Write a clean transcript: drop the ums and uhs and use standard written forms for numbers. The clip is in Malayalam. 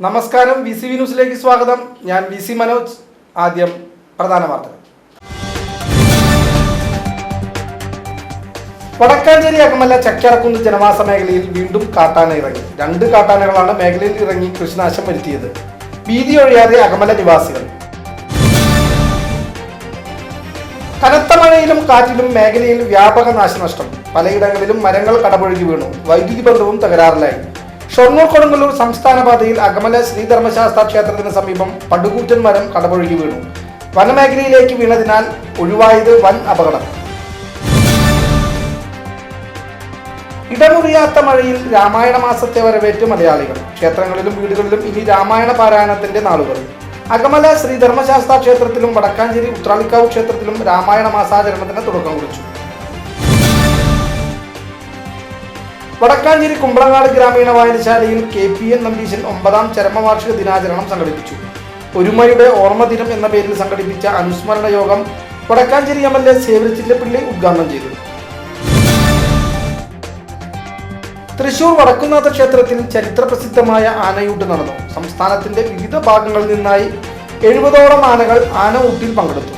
നമസ്കാരം, VCV ന്യൂസിലേക്ക് സ്വാഗതം. ഞാൻ VC മനോജ്. ആദ്യം പ്രധാന വാർത്തകൾ. വടക്കാഞ്ചേരി അകമല ചക്കരക്കുന്ന് ജനവാസ മേഖലയിൽ വീണ്ടും കാട്ടാന ഇറങ്ങി. 2 കാട്ടാനകളാണ് മേഖലയിൽ ഇറങ്ങി കൃഷിനാശം വരുത്തിയത്. ഭീതി ഒഴിയാതെ അകമല നിവാസികൾ. കനത്ത മഴയിലും കാറ്റിലും മേഖലയിൽ വ്യാപക നാശനഷ്ടം. പലയിടങ്ങളിലും മരങ്ങൾ കടപുഴകി വീണു. വൈദ്യുതി ബന്ധവും തകരാറിലായി. ഷൊർണൂർ കൊടുങ്ങല്ലൂർ സംസ്ഥാന പാതയിൽ അകമല ശ്രീധർമ്മശാസ്ത്ര ക്ഷേത്രത്തിന് സമീപം പടുകൂറ്റൻ മരം കടപുഴകി വീണു. വനമേഖലയിലേക്ക് വീണതിനാൽ ഒഴിവായത് വൻ അപകടം. ഇടമുറിയാത്ത മഴയിൽ രാമായണ മാസത്തെ വരവേറ്റ് മലയാളികൾ. ക്ഷേത്രങ്ങളിലും വീടുകളിലും ഇനി രാമായണ പാരായണത്തിന്റെ നാളുകൾ. അകമല ശ്രീധർമ്മശാസ്ത്ര ക്ഷേത്രത്തിലും വടക്കാഞ്ചേരി ഉത്രാളിക്കാവ് ക്ഷേത്രത്തിലും രാമായണ മാസാചരണത്തിന് തുടക്കം കുറിച്ചു. വടക്കാഞ്ചേരി കുമ്പളങ്ങാട് ഗ്രാമീണ വായനശാലയിൽ KPN നമ്പീശൻ 9ാം ചരമവാർഷിക ദിനാചരണം സംഘടിപ്പിച്ചു. ഒരുമയുടെ ഓർമ്മ ദിനം എന്ന പേരിൽ സംഘടിപ്പിച്ച അനുസ്മരണ യോഗം വടക്കാഞ്ചേരി MLA സേവ്യർ ചില്ലപ്പിള്ളി ഉദ്ഘാടനം ചെയ്തു. തൃശൂർ വടക്കുംനാഥ ക്ഷേത്രത്തിൽ ചരിത്രപ്രസിദ്ധമായ ആനയൂട്ട് നടന്നു. സംസ്ഥാനത്തിന്റെ വിവിധ ഭാഗങ്ങളിൽ നിന്നായി 70ഓളം ആനകൾ ആനയൂട്ടിൽ പങ്കെടുത്തു.